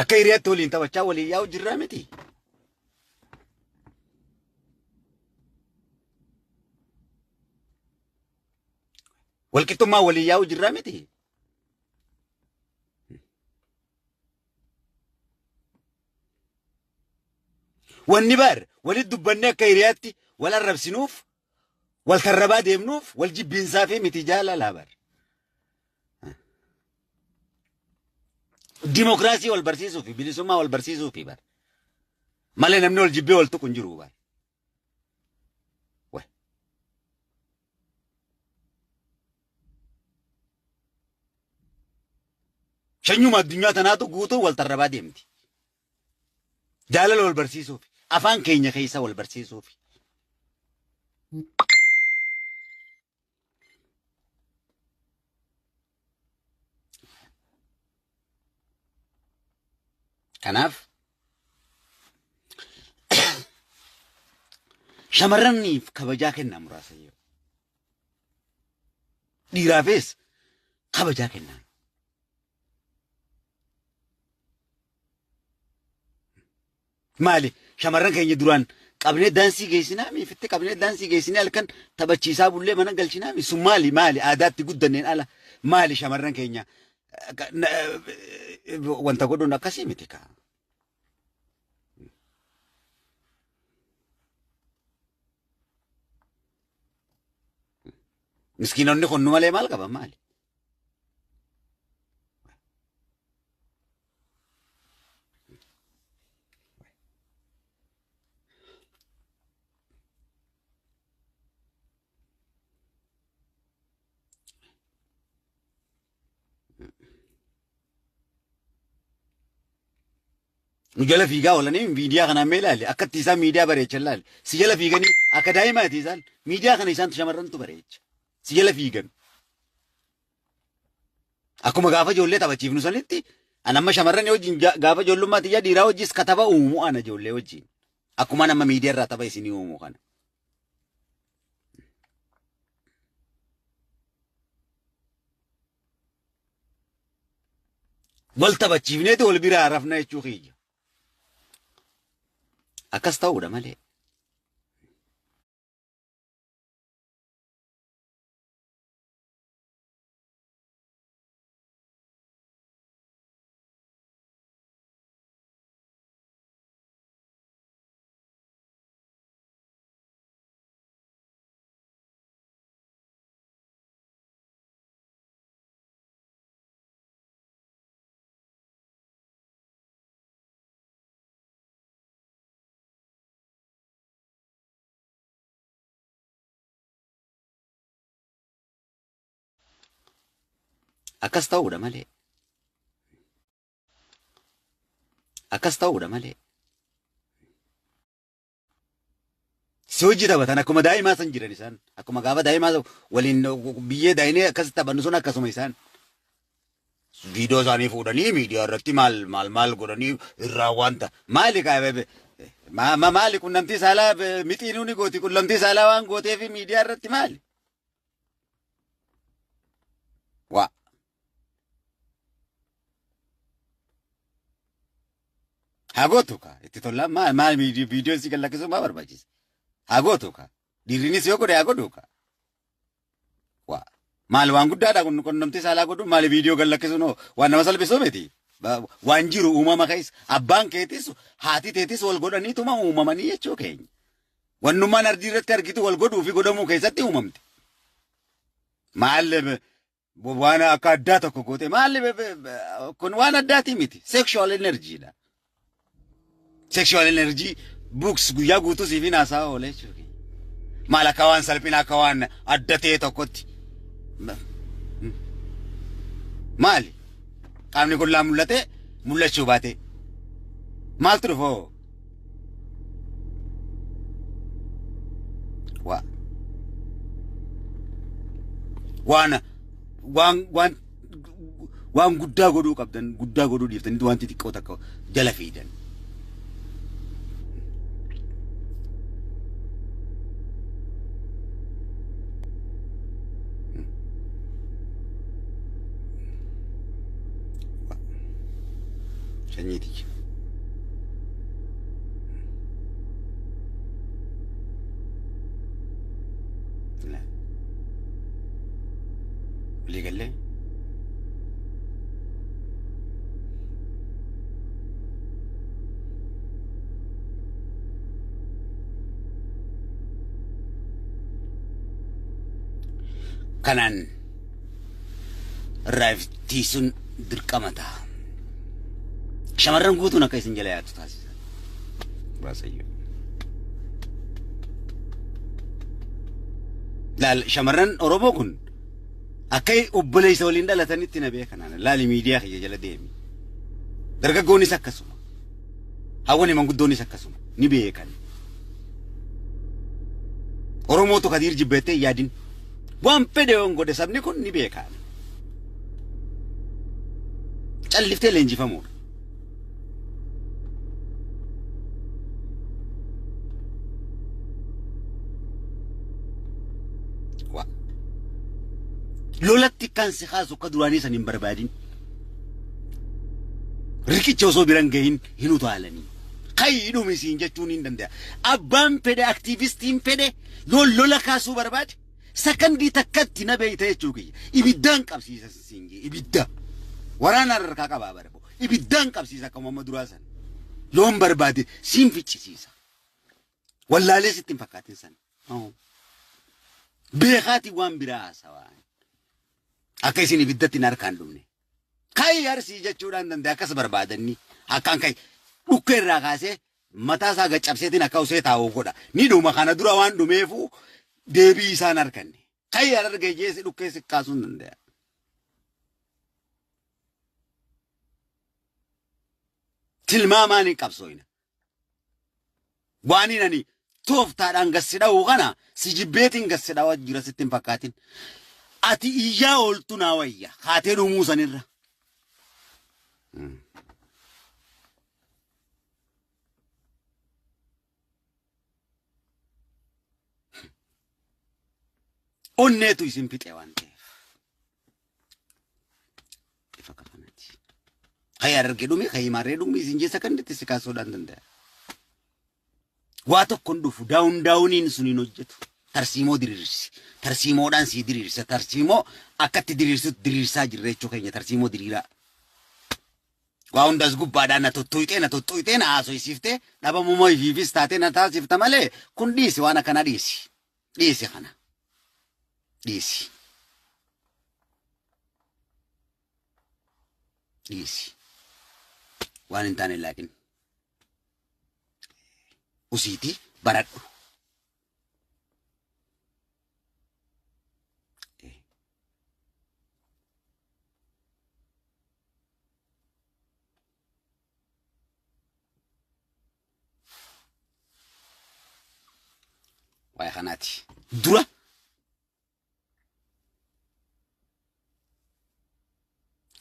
akka hiriyaatti waliin taphachaa walii yaa'u jirraa miti. Walqixxummaa walii yaa'u jirraa miti. Wanni baar walitti dubbannee akka hiriyaatti wal arrabsinuuf wal tarrabaa deemnuuf wal jibbinsaa fi miti jaalalaa bar. Dimokiraasii wal barsiisuu fi bilisummaa wal barsiisuu fi bar. Malee namni wal jibbee wal tuqu hin jiru bar. Shanyuma addunyaa tanaatu guutuu wal tarrabaa deemti. Jaalala wal barsiisuu fi afaan keenya keessa wal barsiisuu fi. Kanaaf shamarraniif kabajaa kennaa muraasa yoo. Dhiiraafis kabajaa kennaa. Maali shamarran keenya duraan qabnee daansii geessinaa miifitti qabnee daansii geessinee halkan taphachiisaa bullee mana galchinaa mi sun maali aadaatti guddanneen ala maali shamarran keenya wanta godhuun akkasii miti kaa. Miskiinonni kun nu malee maal qaban maali? Nujala fiigaa oolanii miidiyaa kanaan mee ilaali akkatti isaan miidiyaa bareechan ilaali si jala fiiganii akka daa'imaati isaan miidiyaa kana isaan shamarrantu bareecha si jala fiigan akkuma gaafa ijoollee taphachiifnu sanitti an amma shamarran wajjin gaafa ijoollummaa xiyyaa dhiiraa wajjis kataba uumu ana ijoollee wajjin akkuma nama miidiyaa irraa tapha isinii uumu kana. Wal taphachiifneeti wal biraa rafna jechuu kiyya. Akkas ta'uudha malee. Akkas ta'uudha malee. Akkas ta'uudha malee. Si hojii taphatan akkuma daa'imaa san jiran isaan akkuma gaafa daa'imaa waliin biyyee daa'inee akkas taphannu sun akkasuma isaan. Viidiyoo isaanii fuudhanii miidiyaa irratti maal godhanii irraa wanta maali maali qunnamtii saalaa mixiinuu ni gooti qunnamtii saalaa waan gooteef miidiyaa irratti maali? Waa. Hagotu ka itti tola maal viidiyoo si gallakisu maa barbaachisa hagotu ka dhiirrinis yoo godhe hagodhu ka waa maal waan guddaadha kun qunnamtii saalaa godhu maal viidiyoo gallakisu noo waan nama salphisuu miti waan jiru uumama keessa abbaan keetis haati teetis wal godhaniituma uumamanii jechuu keenya wannummaan ardii irratti argitu wal godhuu fi godhamuu keessatti uumamte maal waan akka addaa tokko goote maal kun waan addaati miti sexual energy dha. Sexual energy books guyyaa guutuu siifin haasaa oolee jechuudha. Maal akka waan salphina akka waan adda ta'e tokkotti. Maali? Qaamni kun laa mul'ate mul'achuu baate. Maaltu dhufoo? Waan guddaa godhuu qabdan guddaa godhuu dhiiftanii wanti xiqqoo takka jala fiidan. Sanyiti. Beli galle. Kanan rafti sun dirqamata. Shamarran guutuun akka isin jala yaatu taasisa. Baasayyo. Laal shamarran Oromoo kun akka obboleessa waliin dhalatanitti na beekanaan laali miidiyaa kiyya jala deemi. Dargaggoonis akkasuma. Hawwani manguddoonis akkasuma ni beekan. Oromootu Kadiir jibbeettee yaadin. Waan fedhe godhe sabni kun ni beekan. Calliftee leenjifamuudha. Lolatti kan si khaasu akka duraanii san hin barbaadin. Riqicha osoo biran gahin hin utaalanii. Qayyidhumi siin jechuun hin danda'a. Abbaan fedhe aktiivistiin fedhe yoo lola kaasuu barbaade sakandii takkatti na beeyta jechuu kiyya. Ibiddaan qabsiisa siin jee ibidda. Waraana harkaa qabaa barbo. Ibiddaan qabsiisa akka Muhammad Duraasan. Yoon barbaade siin ficcisiisa. Wallaalee sitti hin fakkaatin san. Beekaati waan biraa haasawaa. Akka isin ibiddatti harkaan dhumne. Kai arsii jechuudhaan danda'a akkas barbaadanii akkaan kai dhukkee irraa kaasee mataa isaa gaccabseetiin akka usee taa'uu godha. Ni dhuma kana dura waan dhumeefu deebii isaan harkanne. Kai argee jeesi dhukkee si kaasuu hin danda'a. Tilmaamaan hin qabsooyna. Waan inni tooftaadhaan gassidha'uu kana si jibbeetiin gassidha'aa jira sitti hin fakkaatin. Ati iyyaa ooltu naa wayya haatee dhumuu sanirra. Onneetu isin fixee waan ta'eef. Ifa kafanati. Kaya argee dhume kaya marree dhume isin jeessa kan itti si kaasuudhaan danda'a. Waa tokkoon dhufu daawuniin sun hin hojjetu. Tarsiimoo diriirsi. Tarsiimoodhaan si diriirsa. Tarsiimoo akkatti diriirsutti diriirsaa jirra jechuu keenya tarsiimoo diriiraa. Waa hundas gubbaadhaan na tottooyitee na haasoysiiftee dhabamummaa ifiifis taatee na taasifta malee kun dhiisi waan akkana dhiisi. Dhiisi kana. Dhiisi. Dhiisi. Waan hin taane laaqin. Usiitii baradhu. Waa'ee kanaati. Dura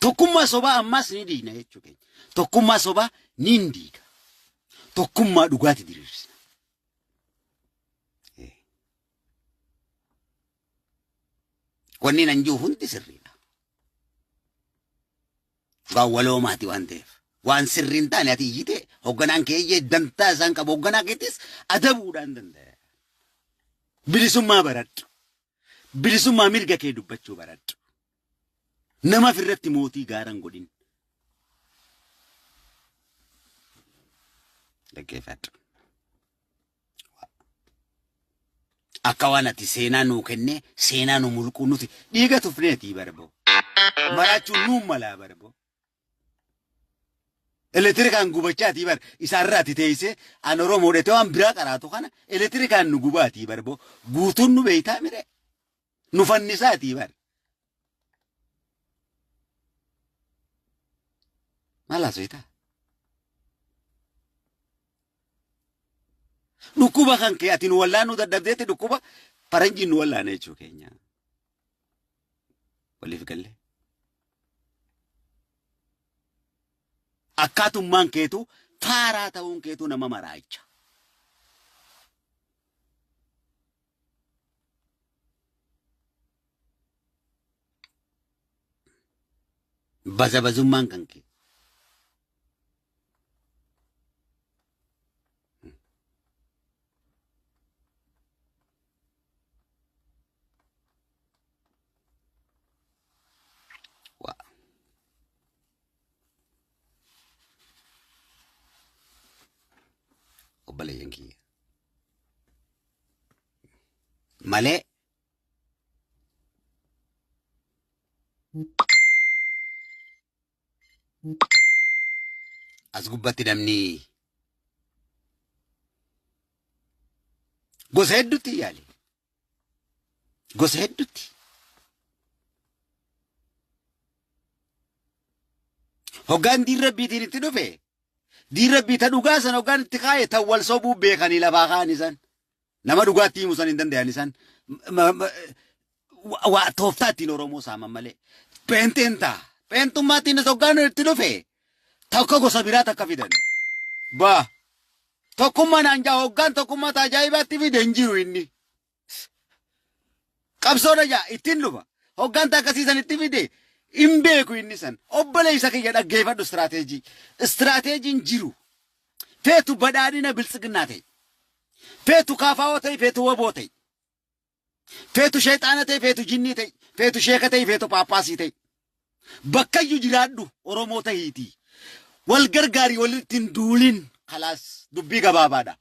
tokkummaa sobaa ammas ni diigna jechuu keenya. Tokkummaa sobaa ni diiga. Tokkummaa dhugaati diriirsina. Wanni nan jiru hundi sirriidha. Waan waloo maati waan ta'eef. Waan sirriin taane ati iyyite hoogganaan kee dantaa isaan qabu hoogganaa keettis adabuudhaan danda'a. Bilisummaa baradhu. Bilisummaa mirga kee dubbachuu baradhu. Nama firratti mootii gaaran godhin. Dhaggeeffadhu. Akka waan ati seenaa nuu kennee seenaa nu mulquu nuti dhiiga tufneetii barboo. Maraachuun nuun malaa barboo. Elektirikaan gubachaatii bar isaarraati teessee an Oromoodhete waan biraa qaraatu kana elektirikaan nu gubaatii barboo guutuun nu beeytaa mire nu fannisaatii bar. Maal haasofita? Dhukkuba kan kee ati nu wallaan nu dadhabdeetti dhukkuba faranjiin nu wallaana jechuu keenya. Waliif galle. Akkaatummaan keetu faaraa ta'uun keetu nama maraacha. Bazabazummaan kan kee. malee yankiyya. Malee as gubbatti namni gosa hedduutti yaale. Gosa hedduutti. Hoggaan diirrabbiitiin itti dhufe. Diirrabbii ta dhugaa san hoggaan itti kaa'e ta wal sobuu beekanii lafaa kaa'an isan. Nama dhugaatti himu san hin danda'an isan. Waa tooftaa ittiin Oromoo saaman malee. Peenteen ta'a. Peentummaattiin hoggaan itti dhufe. Tokko gosa biraa takka fidan. Baa. Tokkummaan anjaa hoggaan tokkummaa tajaajibaatti fide hin jiru inni. Qabsoodha jaa ittiin dhufa. Hoggaan takkasiisan itti fide hin beeku inni san. Obboleessa kiyya dhaggeeffadhu istirateejii. Istirateejiin jiru. Feetu badhaadhina biltsiginnaa ta'e. Feetu kaafaawoo ta'e feetu waboo ta'e. Feetu sheexaana ta'e feetu jinnii ta'e. Feetu sheeka ta'e feetu paappaasii ta'e. Bakkayyuu jiraadhu Oromoo tahiitii. Wal gargaarii walitti hin duulin. Khalaas dubbii gabaabaadha.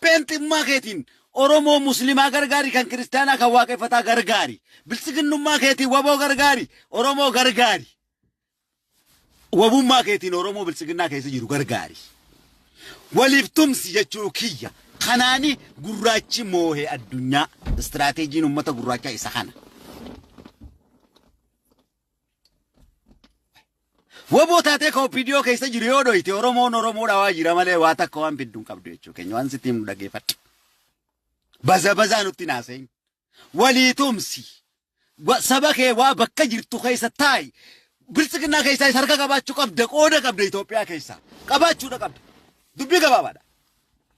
Peenximmaa keetiin Oromoo muslimaa gargaari kan kiristaanaa kan waaqeffataa gargaari. Biltsiginnummaa keetiin waboo gargaari. Oromoo gargaari. Wabummaa keetiin Oromoo biltsiginnaa keessa jiru gargaari. Waliif tumsi jechuu kiyya. Kanaani gurraachi moohee addunyaa. Istirateejiin uummata gurraachaa isa kana. Waboo taatee ka viidiyoo keessa jiru yoo dhoyite Oromoodha waa jira malee waa takka waan fidduun qabdu jechuudha. Keenya waan sitti himu dhaggeeffadhu. Bazaa nutti naaseen. Walii tumsi. Saba kee waa bakka jirtu keessa taa'i. Biltsiginnaa keessaa harka qabaachuu qabda. Qooda qabda Itoophiyaa keessaa. Qabaachuudha qabda. Dubbii gabaabaadha.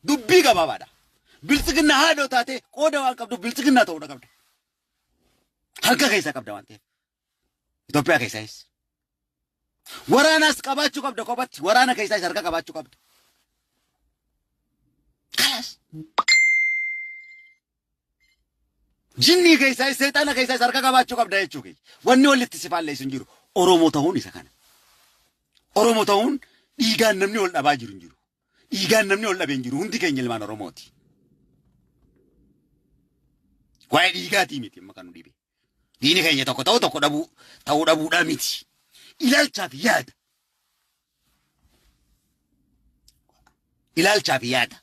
Dubbii gabaabaadha. Biltsiginnaa haadhoo taatee qooda waan qabdu biltsiginnaa ta'uudha qabda. Harka keessaa qabda waan ta'eef. Itoophiyaa keessaayis. Waraanas qabaachuu qabda kophaatti. Waraana keessaayis harka qabaachuu qabda. Kalas. Jinnii keessaayis seexaana keessaayis harka qabaachuu qabda jechuudha. Wanni walitti si faalleessu hin jiru. Oromoo ta'uun isa kana. Oromoo ta'uun dhiigaan namni ol dhabaa jiru hin jiru. Dhiigaan namni ol dhabee hin jiru. Hundi keenya ilmaan Oromooti. Waa'ee dhiigaatii miti amma kan nu dhibe. Diini keenya tokko ta'uu dhabuudhaa miti. Ilaalchaaf yaada. Ilaalchaaf yaada.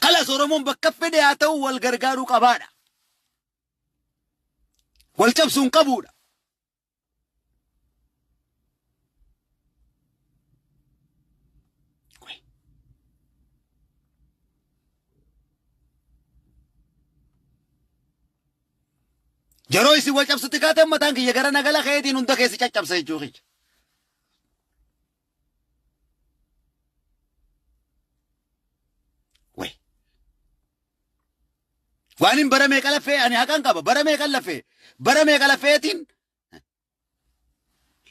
Kalas Oromoon bakka fedhe haa ta'u wal gargaaruu qabaadha. Wal cabsuun qabuudha. Yeroo isin wal cabsutti kaateen mataan kiyya gara nagala keetiin hunda keessi caccabsa jechuudha. Waan hin bara meeqa lafee ani haqan qaba. Bara meeqa lafee. Bara meeqa lafeetiin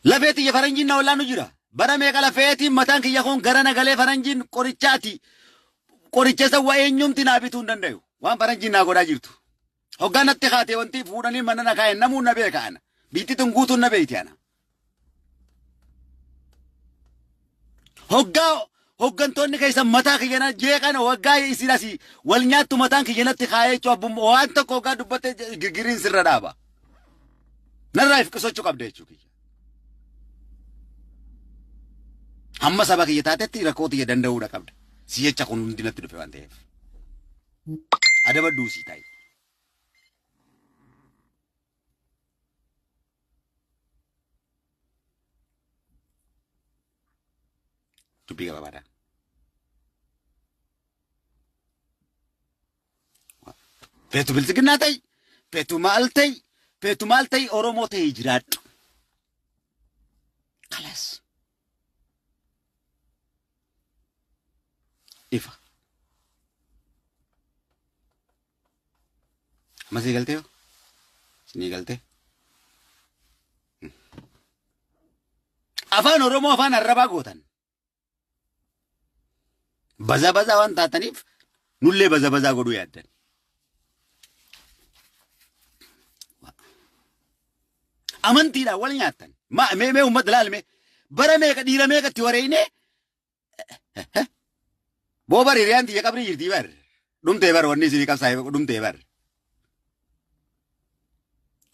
lafeetiin ya faranjiin na ollaanu jira. Bara meeqa lafeetiin mataan kiyya kun gara nagalee faranjiin qorichaati. Qoricha waa eenyumti naa bituu hin danda'u. Waan faranjiin naa godhaa jirtu. Hoggaan natti kaatee wanti fuudhanii mana na kaa'en namuun na beeka ana. Biittituun guutuun na beeyti ana. Hoggantoonni keessan mataa kiyyana jeeqan waggaa isin asii wal nyaattu mataan kiyyanatti kaa'ee jechuun abbummaa waan tokko hoggaa dubbattee girgiriin sirra dhaaba. Narraa if qisachuu qabda jechuudha. Hamma saba kiyya taatetti rakkoo tiyya danda'uudha qabda. Si jecha kun hundi natti dhufe waan ta'eef. Adabadhuu sii taa'e. Dubbii gabaabaadha. Feetu biltsiginnaa ta'e, feetu maal ta'e Oromoo ta'e jiraadhu. Kalas. Ifa. Amma sii galtee hoo? Sinii galtee? Afaan Oromoo afaan arrabaa gootan. Baza waan taataniif nullee baza godhuu yaaddan. Amantiidhaan wal nyaattan. Mee uummata ilaalme برمي كديرمي كتوريني بوبر ريانتي يا كبري يرتي بر دم تبر وني سيني كسايب دم تبر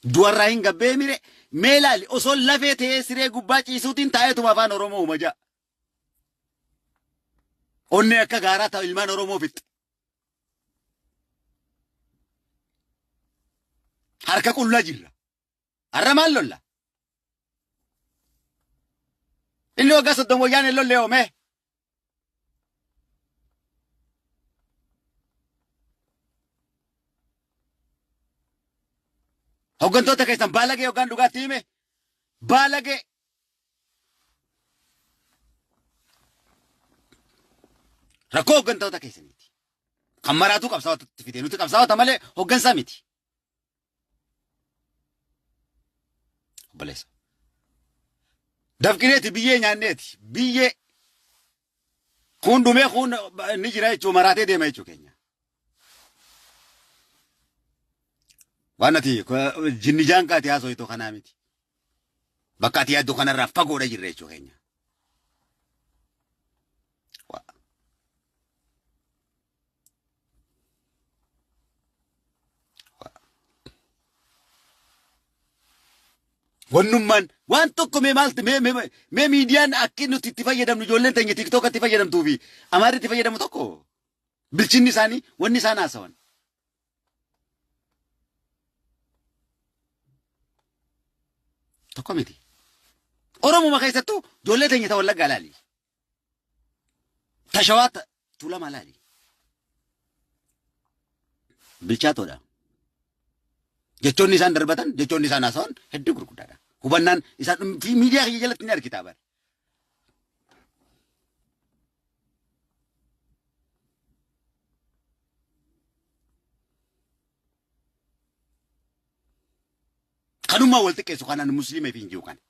دوراين غبي ميري ميلالي أصول لفته سيري غباچي سوتين تايتو مافان أورومو مجا أني أكا غارا تا إلمان أورومو فيت حركة كلها جرا الرمال لولا اللي وقع صدام ويان اللي يومه hooggantoota keessan baalagee yookaan dhugaatii hime baalagee rakkoo hooggantoota keessaniiti. Kan maraatu qabsaa'ootatti fide nuti qabsaa'oota malee hooggansaa miti. Obboleessa. Dafqineeti biyyee nyaanneeti biyyee kun dhumee kun ni jira jechuun maraatee deema jechuu keenya. Wanati jinni jaankaati haasoo itoo kanaa miti. Bakka ati yaaddu kanarraa fagoodha jirra jechuu keenya. Wannummaan waan tokko mee maalti mee miidiyaan akki nuti itti fayyadamnu ijoolleen teenya TikTok itti fayyadamtuu fi Amaarri itti fayyadamu tokko bilchinni isaanii wanni isaan haasawan. Tokko miti. Oromuma keessattuu ijoollee teenya ta Wallaggaa laali. Ta Shawaa Tuulamaa laali. Bilchaatoodha. Jechoonni isaan darbatan, jechoonni isaan haasawan hedduu gurguddaadha. Hubannaan isaan miidiyaa kiyya jalatti ni argitaa bara. Kanummaa wal xiqqeessu kanaan musliima fi injiu kana.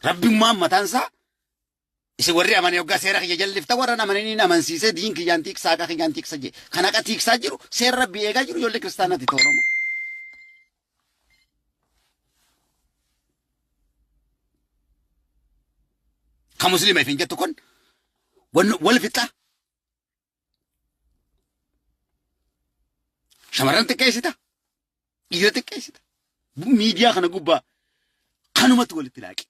Rabbi mataan isaa isin warri amane yoggaa seera kiyya jallifta warra amananii amansiisee diin kiyyaan tiiksaa akka kiyyaan tiiksa jee kan akka tiiksaa jiru seera Rabbi eegaa jiru ijoollee kiristaanaati ta'u Oromoo. Kan musliima fi injattu kun wal fixaa. Shamarran xiqqeessita. Dhiira xiqqeessita. Miidiyaa kana gubbaa kanumatti walitti laaqi.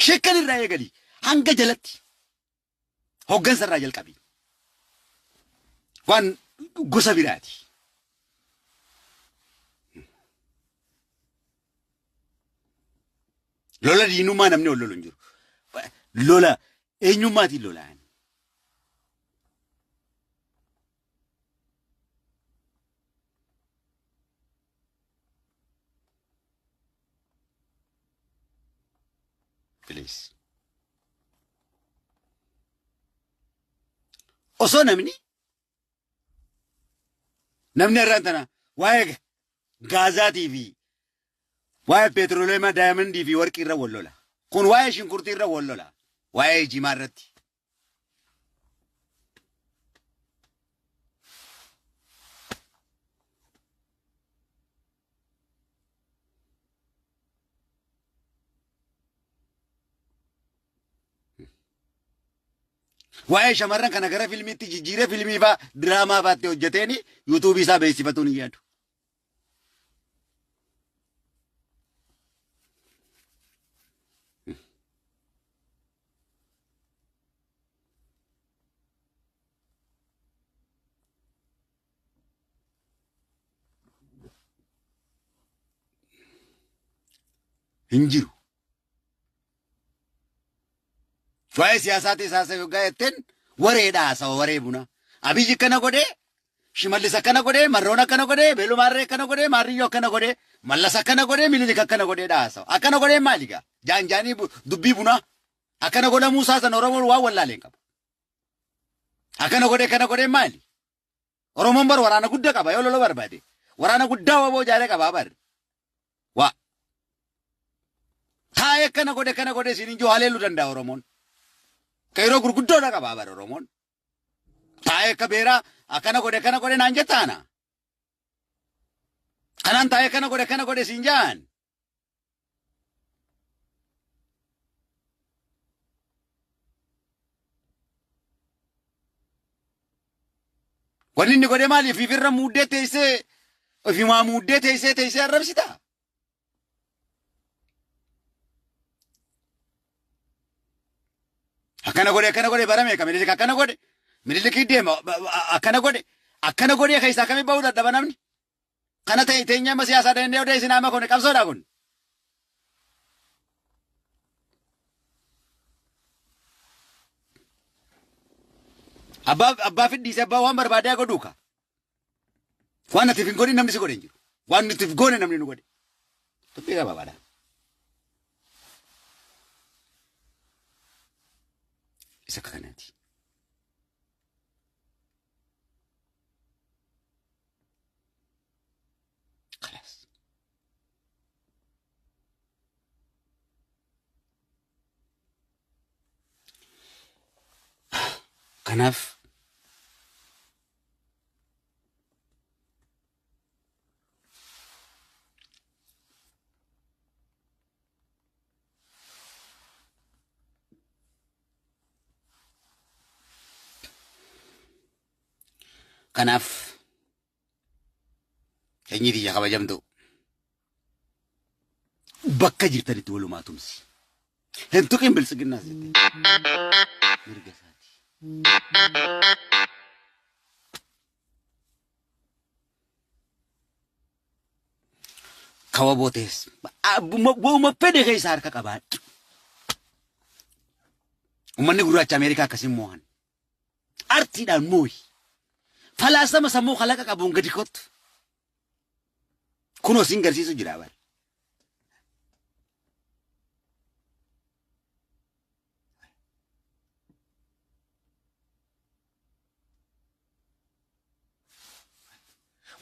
Shekkan irraa eegali hanga jalatti hooggansa irraa jalqabi. Waan gosa biraati. Lola diinummaa namni ol lolu hin jiru. Lola eenyummaatiin lolaan. Please. Osoo namni irraan tana waa'ee gaazaatii fi waa'ee petrooleemaa daayamandii fi warqii irra wal lola. Kun waa'ee shunkurtii irra wal lola. Waa'ee jimaa irratti. Waa'ee shamarran kana gara filmiitti jijjiiree filmii faa diraamaa faatti hojjeteeni yuutuubii isaa beeksifatuun hin yaadu. Hin jiru. Waa'ee siyaasaatii saasa yoggaa jetteen wareedha haasawa waree buna. Abiyyi akkana godhee, Shimallis akkana godhee, Marroon akkana godhee, Beelumaarree akkana godhee, Maarriyyoo akkana godhee, Mallas akkana godhee, Minilik akkana godheedha haasawa. Akkana godhee maali gaa? Jaanjaanii dubbii bunaa. Akkana godhamuu saasan Oromoon waan wallaaleen qaba. Akkana godhee maali? Oromoon bar waraana guddaa qaba yoo lola barbaade. Waraana guddaa waboo jaalee qabaa bar. Waa. taa'ee kana godhe isin injoo haleeluu danda'a Oromoon. Ka yeroo gurguddoodha qaba bara Oromoon. Taa'ee akka beeraa akkana godhe naan jettaana. Kanaan taa'ee kana godhe isin jaan. Wanni inni godhe maaliif ifirra muuddee teessee ofimaa muuddee teessee arrabsita. Akkana godhe barame kamili akkana godhe mililikii deema akkana godhe keessa akkamii ba'uu dadhaba namni. Kana ta'e teenya amma siyaasaa danda'ee odee isin amma kun qabsoodha kun. Abbaa fiddiisee abbaa waan barbaadee godhuu ka. Waan ati hin godhin namni si godhe hin jiru. Waan nuti hin goone namni nu godhe. Dubbii gabaabaadha. Isa kanaati. Kalaas. Kanaaf keenyi biyya kabajamtu bakka jirtanitti walumaa tumsi. Hin tuqin bilisiginnaas jettee mirga isaati. Kawa bootees bu'uma fedhe keessa harka qabaadhu. Uummanni gurraacha Ameerikaa akkasiin moo'an. Artiidhaan moo'i. Falaasama sammuu kalaqa qabuun gadi kottu. Kunoo siin garsiisu jira bara.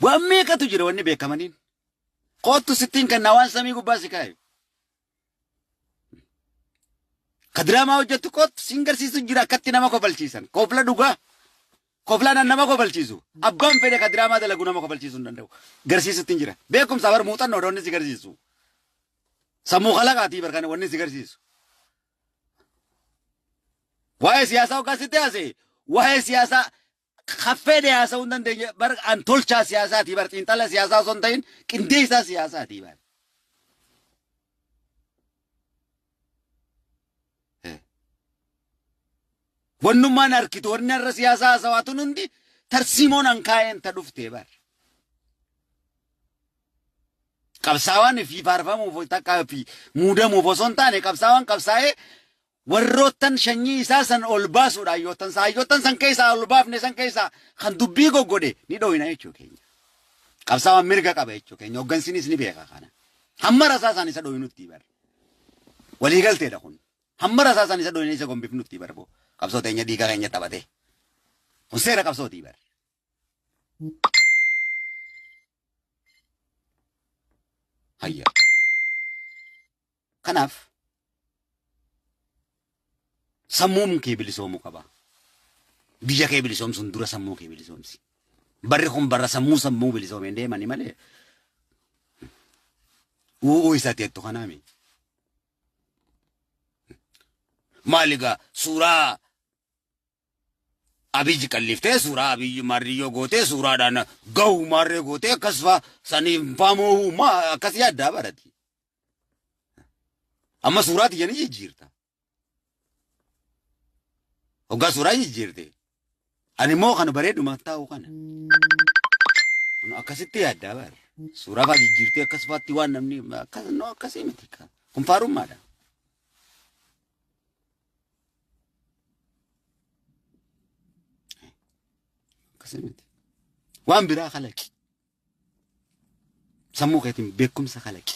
Waan meeqatu jira wanni beekamaniin. Kottu sittiin kan waan samii gubbaa si kaayu. Ka diraamaa hojjettu kottu siin garsiisu jira akkatti nama kofalchiisan. Kofla dhugaa. Koflaan nama kofalchiisu. Abbaan fedhe ka diraamaa dalagu nama kofalchiisuu hin danda'u. Garsiisutti hin jira. Beekumsa bar muuxannoo wanni si garsiisu. Sammuu kalaqaatii barkane wanni si garsiisu. Waa'ee siyaasaa hoggaasitti haasee. Waa'ee siyaasaa kaffeedhe haasa'uu hin dandeenye bar an tolchaa siyaasaatii bar xiinxala siyaasaa osoo hin ta'in qindeessaa siyaasaatii bar. Wannummaan harkitu warri irra siyaasaa haasawaatuun hundi tarsiimoon hankaa'een ta dhuftee bar. Qabsaawaan fi faarfamuuf takkaa fi muudamuuf osoo hin taane qabsaawaan qabsaa'ee warroottan shanyii isaa san ol baasuudhaan yoottan san keessaa ol baafne san keessaa kan dubbii goggodhe ni dhooyina jechuu keenya. Qabsaawaan mirga qaba jechuu keenya hoggansinis ni beeka kana. Hamma rasaa isaan isa dhooyinutti bar. Walii galteedha kun. Hamma rasaa isaan isa dhooyina isa gombifnutti bar boo. Qabsoo teenya dhiiga keenya taphatee. Kun seera qabsootii bar. Hayya. Kanaaf sammuun kee bilisoomuu qaba. Biyya kee bilisoomsuun dura sammuu kee bilisoomsi. Barri kun barra sammuu bilisoomeen deemani malee. Isa teettu kanaami. Maaligaa suuraa Abiyyi qalliftee suuraa Abiyyi Maarriyyoo gootee suuraadhaan gahu maarree gootee akkas faa saniif faamoo akkas yaaddaa barati. Amma suuraa tiyyanii jijjiirta. Hoggaa suuraa jijjiirte. Ani immoo kan bareeduma taa'u kana. Akkasitti yaaddaa bara. Suuraa faa jijjiirtee akkas faatti waan namni akkasii miti. Kun faarummaadha. Waan biraa kalaqi. Sammuu keetiin beekumsa kalaqi.